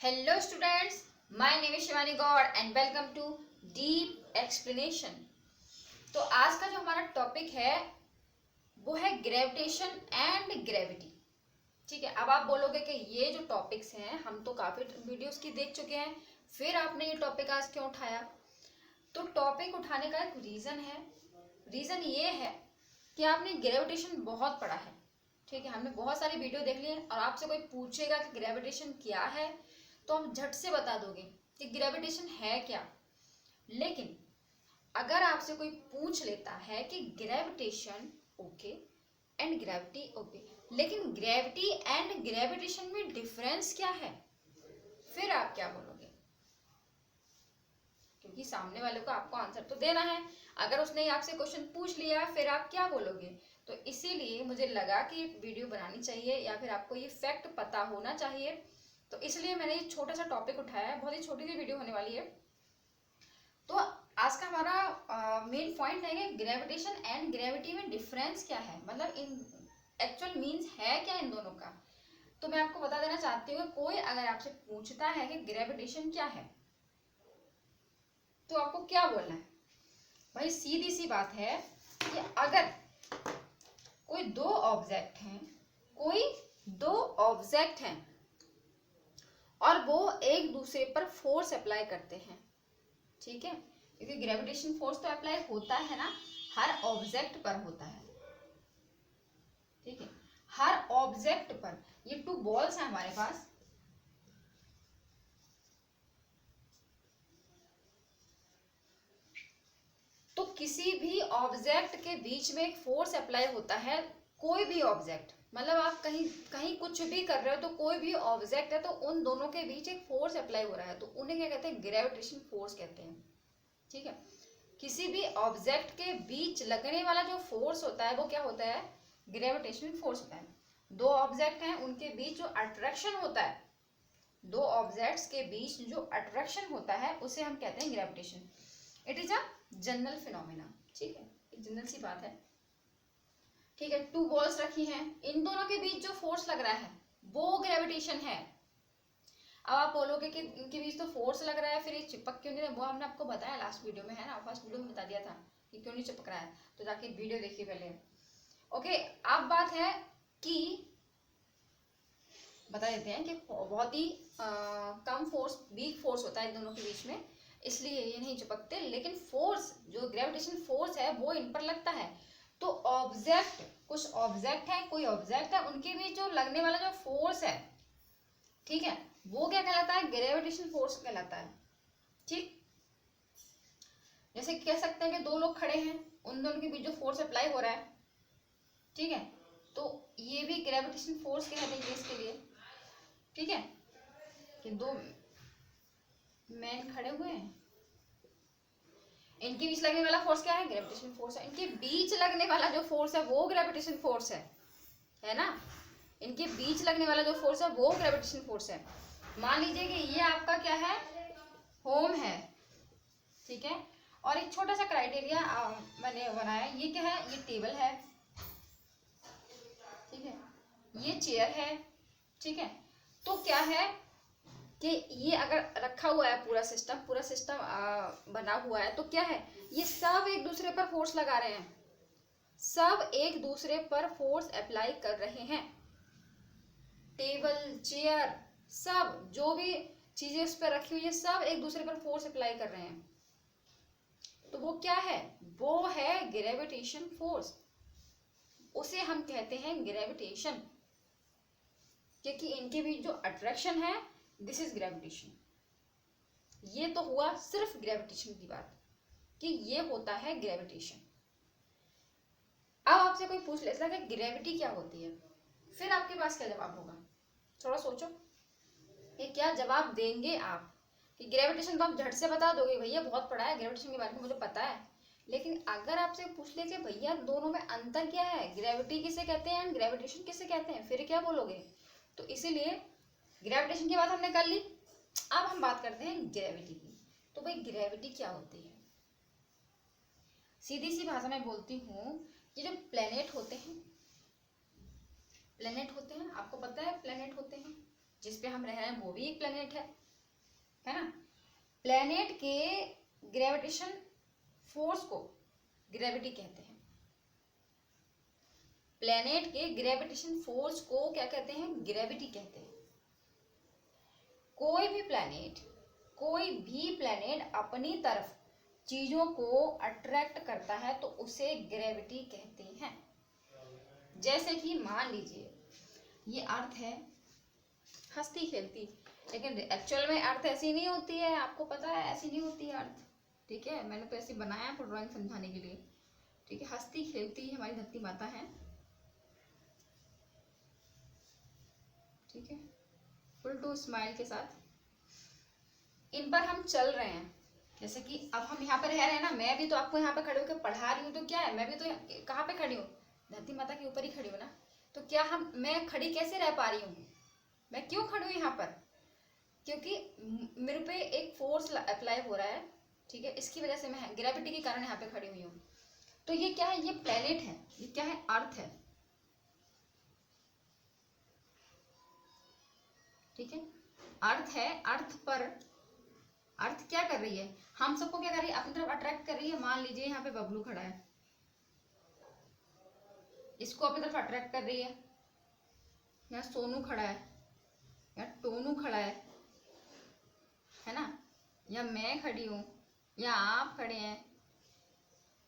Hello students, my name is Shivani Gaur and welcome to Deep Explanation। तो आज का जो हमारा टॉपिक है वो है ग्रेविटेशन एंड ग्रेविटी। ठीक है, अब आप बोलोगे कि ये जो टॉपिक्स हैं हम तो काफ़ी वीडियोस की देख चुके हैं, फिर आपने ये टॉपिक आज क्यों उठाया? तो टॉपिक उठाने का एक रीज़न है। रीज़न ये है कि आपने ग्रेविटेशन बहुत पढ़ा है। ठीक है, हमने बहुत सारी वीडियो देख ली है और आपसे कोई पूछेगा कि ग्रेविटेशन क्या है तो हम झट से बता दोगे कि ग्रेविटेशन है क्या। लेकिन अगर आपसे कोई पूछ लेता है कि gravitation okay and gravity okay, लेकिन ग्रेविटी एंड ग्रेविटेशन में डिफरेंस क्या है, फिर आप क्या बोलोगे? क्योंकि सामने वाले को आपको आंसर तो देना है। अगर उसने आपसे क्वेश्चन पूछ लिया फिर आप क्या बोलोगे? तो इसीलिए मुझे लगा कि एक वीडियो बनानी चाहिए या फिर आपको ये फैक्ट पता होना चाहिए, तो इसलिए मैंने ये छोटा सा टॉपिक उठाया है। बहुत ही छोटी सी वीडियो होने वाली है। तो आज का हमारा मेन पॉइंट है कि ग्रेविटेशन एंड ग्रेविटी में डिफरेंस क्या है, मतलब इन एक्चुअल मीन्स है क्या इन दोनों का। तो मैं आपको बता देना चाहती हूँ, कोई अगर आपसे पूछता है कि ग्रेविटेशन क्या है तो आपको क्या बोलना है? भाई सीधी सी बात है कि अगर कोई दो ऑब्जेक्ट हैं और वो एक दूसरे पर फोर्स अप्लाई करते हैं, ठीक है, क्योंकि ग्रेविटेशन फोर्स तो अप्लाई होता है ना, हर ऑब्जेक्ट पर होता है। ठीक है, हर ऑब्जेक्ट पर। ये टू बॉल्स हैं हमारे पास, तो किसी भी ऑब्जेक्ट के बीच में एक फोर्स अप्लाई होता है। कोई भी ऑब्जेक्ट, मतलब आप कहीं कुछ भी कर रहे हो तो कोई भी ऑब्जेक्ट है तो उन दोनों के बीच एक फोर्स अप्लाई हो रहा है, तो उन्हें क्या कहते हैं? ग्रेविटेशन फोर्स कहते हैं। ठीक है, किसी भी ऑब्जेक्ट के बीच लगने वाला जो फोर्स होता है वो क्या होता है? ग्रेविटेशन फोर्स होता है। दो ऑब्जेक्ट हैं, उनके बीच जो अट्रैक्शन होता है, दो ऑब्जेक्ट्स के बीच जो अट्रैक्शन होता है उसे हम कहते हैं gravitation. It is a general phenomena. ठीक है, जनरल सी बात है। ठीक है, टू बॉल्स रखी हैं, इन दोनों के बीच जो फोर्स लग रहा है वो ग्रेविटेशन है। अब आप बोलोगे कि इनके बीच तो फोर्स लग रहा है, फिर ये चिपक क्यों नहीं रहा? वो हमने आपको बताया लास्ट वीडियो में, है ना, फर्स्ट वीडियो में बता दिया था कि क्यों नहीं चिपक रहा है, तो जाके वीडियो देखिए पहले। ओके, अब बात है कि बता देते हैं कि बहुत ही कम फोर्स, वीक फोर्स होता है इन दोनों के बीच में, इसलिए ये नहीं चिपकते। लेकिन फोर्स, जो ग्रेविटेशन फोर्स है वो इन पर लगता है। तो ऑब्जेक्ट, कुछ ऑब्जेक्ट है, कोई ऑब्जेक्ट है, उनके बीच जो लगने वाला जो फोर्स है, ठीक है, वो क्या कहलाता है? ग्रेविटेशन फोर्स कहलाता है। ठीक, जैसे कह सकते हैं कि दो लोग खड़े हैं, उन दोनों के बीच जो फोर्स अप्लाई हो रहा है, ठीक है, तो ये भी ग्रेविटेशन फोर्स कह देंगे इसके लिए। ठीक है, कि दो मैन खड़े हुए हैं, इनके बीच लगने वाला फोर्स क्या है? ग्रेविटेशन फोर्स है। इनके बीच लगने वाला जो फोर्स है वो ग्रेविटेशन फोर्स है ना, इनके बीच लगने वाला जो फोर्स है वो ग्रेविटेशन फोर्स है। मान लीजिए कि ये आपका क्या है? होम है। ठीक है, और एक छोटा सा क्राइटेरिया मैंने बनाया, ये क्या है? ये टेबल है, ठीक है, ये चेयर है। ठीक है, तो क्या है कि ये अगर रखा हुआ है पूरा सिस्टम बना हुआ है, तो क्या है? ये सब एक दूसरे पर फोर्स लगा रहे हैं, सब एक दूसरे पर फोर्स अप्लाई कर रहे हैं। टेबल, चेयर, सब जो भी चीजें उस पर रखी हुई है सब एक दूसरे पर फोर्स अप्लाई कर रहे हैं। तो वो क्या है? वो है ग्रेविटेशन फोर्स, उसे हम कहते हैं ग्रेविटेशन, क्योंकि इनके बीच जो अट्रैक्शन है, दिस इज ग्रेविटेशन। ये तो हुआ सिर्फ ग्रेविटेशन की बात कि ये होता है ग्रेविटेशन। अब आपसे कोई पूछ लेता है कि ग्रेविटी क्या होती है, फिर आपके पास क्या जवाब होगा? थोड़ा सोचो कि क्या जवाब देंगे आप? कि ग्रेविटेशन तो आप झट से बता दोगे, भैया बहुत पढ़ा है ग्रेविटेशन के बारे में, मुझे पता है। लेकिन अगर आपसे पूछ ले कि भैया दोनों में अंतर क्या है, ग्रेविटी किसे कहते हैं एंड ग्रेविटेशन किसे कहते हैं, फिर क्या बोलोगे? तो इसीलिए ग्रेविटेशन की बात हमने कर ली, अब हम बात करते हैं ग्रेविटी की। तो भाई ग्रेविटी क्या होती है? सीधी सी भाषा में बोलती हूँ, ये जो प्लेनेट होते हैं, आपको पता है प्लेनेट होते हैं, जिसपे हम रह रहे हैं वो भी एक प्लेनेट है ना। प्लेनेट के ग्रेविटेशन फोर्स को ग्रेविटी कहते हैं। प्लेनेट के ग्रेविटेशन फोर्स को क्या कहते हैं? ग्रेविटी कहते हैं। कोई भी प्लेनेट अपनी तरफ चीजों को अट्रैक्ट करता है तो उसे ग्रेविटी कहते हैं। जैसे कि मान लीजिए ये अर्थ है हंसती खेलती, लेकिन एक्चुअल में अर्थ ऐसी नहीं होती है, आपको पता है ऐसी नहीं होती है अर्थ, ठीक है। मैंने तो ऐसे बनाया आपको ड्राइंग समझाने के लिए, ठीक है। हंसती खेलती हमारी धरती माता है, ठीक है, फुल टू स्माइल के साथ। इन पर हम चल रहे हैं, जैसे कि अब हम यहाँ पे रह रहे हैं ना, मैं भी तो आपको यहाँ पे खड़े होकर पढ़ा रही हूँ, तो क्या है, मैं भी तो कहाँ पे खड़ी हूँ? धरती माता के ऊपर ही खड़ी हूँ ना। तो क्या मैं खड़ी कैसे रह पा रही हूँ? मैं क्यों खड़ी हूँ यहाँ पर? क्योंकि मेरे पे एक फोर्स अप्लाई हो रहा है, ठीक है, इसकी वजह से मैं ग्रेविटी के कारण यहाँ पे खड़ी हुई हूँ। तो ये क्या है? ये प्लेनेट है, ये क्या है? अर्थ है, ठीक है। अर्थ है, अर्थ क्या कर रही है? हम सबको क्या कर रही है? अपनी तरफ अट्रैक्ट कर रही है। मान लीजिए यहाँ पे बबलू खड़ा है, इसको अपनी तरफ अट्रैक्ट कर रही है। यहाँ सोनू खड़ा है, यहाँ टोनू खड़ा है ना, या मैं खड़ी हूँ, या आप खड़े हैं।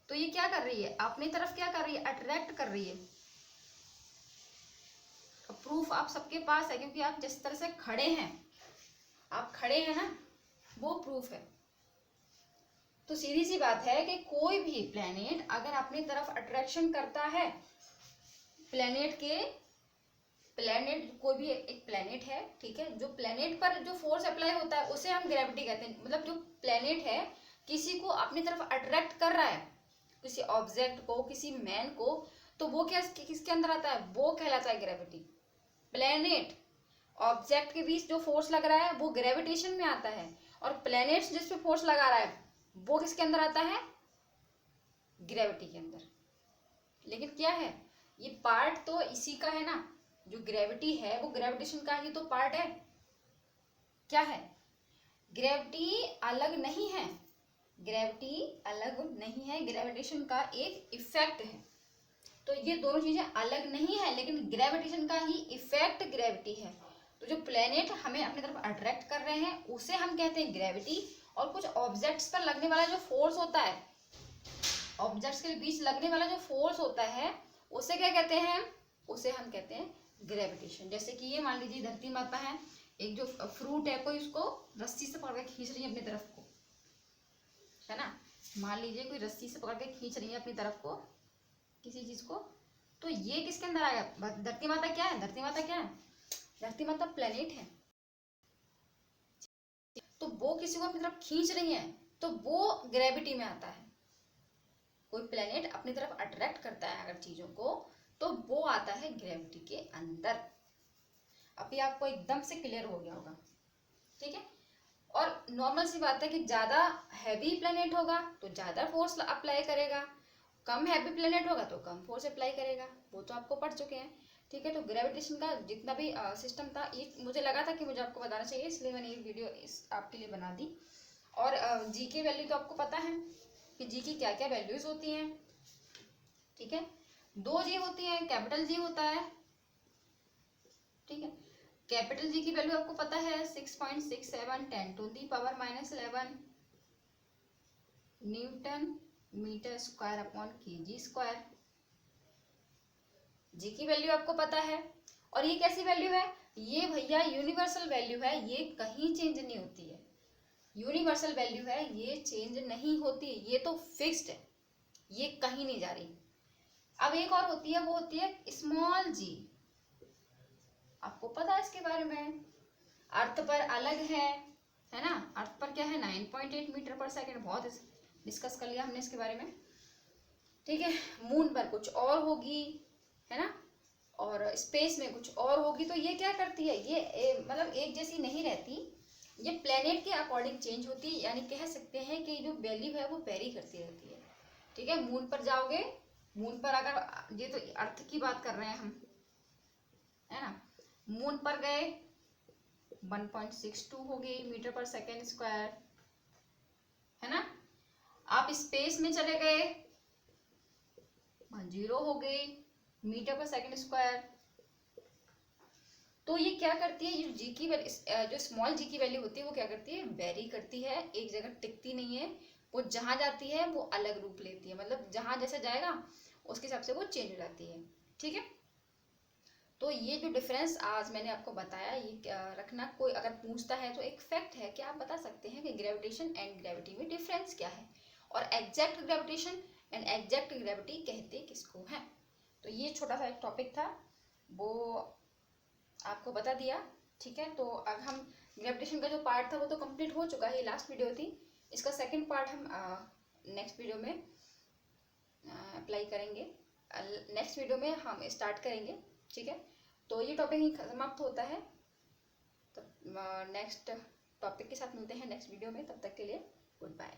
तो ये क्या कर रही है? अपनी तरफ क्या कर रही है? अट्रैक्ट कर रही है। प्रूफ आप सबके पास है, क्योंकि आप जिस तरह से खड़े हैं, आप खड़े हैं ना, वो प्रूफ है। तो सीधी सी बात है कि कोई भी प्लेनेट अगर अपनी तरफ अट्रैक्शन करता है, प्लेनेट कोई भी एक प्लेनेट है, ठीक है, जो प्लेनेट पर जो फोर्स अप्लाई होता है उसे हम ग्रेविटी कहते हैं। मतलब जो प्लेनेट है किसी को अपनी तरफ अट्रैक्ट कर रहा है, किसी ऑब्जेक्ट को, किसी मैन को, तो वो क्या किसके अंदर आता है? वो कहलाता है ग्रेविटी। प्लेनेट ऑब्जेक्ट के बीच जो फोर्स लग रहा है वो ग्रेविटेशन में आता है, और प्लेनेट्स जिस पे फोर्स लगा रहा है वो किसके अंदर आता है? ग्रेविटी के अंदर। लेकिन क्या है, ये पार्ट तो इसी का है ना, जो ग्रेविटी है वो ग्रेविटेशन का ही तो पार्ट है। क्या है? ग्रेविटी अलग नहीं है, ग्रेविटी अलग नहीं है, ग्रेविटेशन का एक इफेक्ट है। तो ये दोनों चीजें अलग नहीं है, लेकिन ग्रेविटेशन का ही इफेक्ट ग्रेविटी है। तो जो प्लेनेट हमें अपनी तरफ अट्रैक्ट कर रहे हैं उसे हम कहते हैं ग्रेविटी, और कुछ ऑब्जेक्ट्स पर लगने वाला जो फोर्स होता है, ऑब्जेक्ट्स के बीच लगने वाला जो फोर्स होता है उसे क्या कहते हैं? उसे हम कहते हैं ग्रेविटेशन। जैसे कि ये मान लीजिए धरती माता है, एक जो फ्रूट है, कोई उसको रस्सी से पकड़ के खींच रही है अपनी तरफ को, है ना। मान लीजिए कोई रस्सी से पकड़ के खींच रही है अपनी तरफ को किसी चीज को, तो ये किसके अंदर आएगा? धरती माता क्या है? धरती माता क्या है? धरती माता प्लेनेट है। तो वो किसी को अपनी तरफ खींच रही है तो वो ग्रेविटी में आता है। कोई प्लेनेट अपनी तरफ अट्रैक्ट करता है अगर चीजों को, तो वो आता है ग्रेविटी के अंदर। अभी आपको एकदम से क्लियर हो गया होगा, ठीक है। और नॉर्मल सी बात है कि ज्यादा हैवी प्लेनेट होगा तो ज्यादा फोर्स अप्लाई करेगा, कम हैवी प्लेनेट होगा तो कम फोर्स अप्लाई करेगा, वो तो आपको पढ़ चुके हैं, ठीक है। तो ग्रेविटेशन का जितना भी सिस्टम था, ये मुझे लगा था कि मुझे आपको बताना चाहिए, इसलिए मैंने ये वीडियो आपके लिए बना दी। और जी की वैल्यू तो आपको पता है कि जी की क्या क्या वैल्यूज होती हैं, ठीक है। 2 जी होती है, कैपिटल जी होता है, ठीक है। कैपिटल जी की वैल्यू आपको पता है 6.67 10⁻⁻11 newton metre square upon KG square. G की वैल्यू आपको पता है, और ये कैसी वैल्यू है? ये भैया यूनिवर्सल वैल्यू है, ये कहीं चेंज नहीं होती है। यूनिवर्सल वैल्यू है, ये चेंज नहीं होती, ये तो फिक्स्ड है, ये कहीं नहीं जा रही। अब एक और होती है, वो होती है स्मॉल जी। आपको पता है इसके बारे में? अर्थ पर अलग है ना। अर्थ पर क्या है? 9.8 मीटर पर सेकेंड, बहुत डिस्कस कर लिया हमने इसके बारे में, ठीक है। मून पर कुछ और होगी, है ना, और स्पेस में कुछ और होगी। तो ये क्या करती है? ये मतलब एक जैसी नहीं रहती, ये प्लेनेट के अकॉर्डिंग चेंज होती है, यानी कह सकते हैं कि जो वैल्यू है वो वेरी करती रहती है, ठीक है। मून पर जाओगे, मून पर अगर, ये तो अर्थ की बात कर रहे हैं हम, है ना, मून पर गए 1.62 हो गई मीटर पर सेकेंड स्क्वायर, है ना। आप स्पेस में चले गए, 0 हो गई मीटर पर सेकेंड स्क्वायर। तो ये क्या करती है, ये जी की वैल्यू, जो स्मॉल जी की वैल्यू होती है वो क्या करती है, वेरी करती है, एक जगह टिकती नहीं है, वो जहां जाती है वो अलग रूप लेती है, मतलब जहां जैसे जाएगा उसके हिसाब से वो चेंज हो जाती है, ठीक है। तो ये जो डिफरेंस आज मैंने आपको बताया, ये रखना, कोई अगर पूछता है तो एक फैक्ट है कि आप बता सकते हैं कि ग्रेविटेशन एंड ग्रेविटी में डिफरेंस क्या है, और exact gravitation and exact gravity कहते किसको हैं। तो ये छोटा सा एक टॉपिक था, वो आपको बता दिया, ठीक है। तो अब हम ग्रेविटेशन का जो पार्ट था वो तो कंप्लीट हो चुका है, ये लास्ट वीडियो थी। इसका सेकंड पार्ट हम नेक्स्ट वीडियो में अप्लाई करेंगे, नेक्स्ट वीडियो में हम स्टार्ट करेंगे, ठीक है। तो ये टॉपिक ही समाप्त होता है, तब नेक्स्ट टॉपिक के साथ मिलते हैं नेक्स्ट वीडियो में, तब तक के लिए गुड बाय।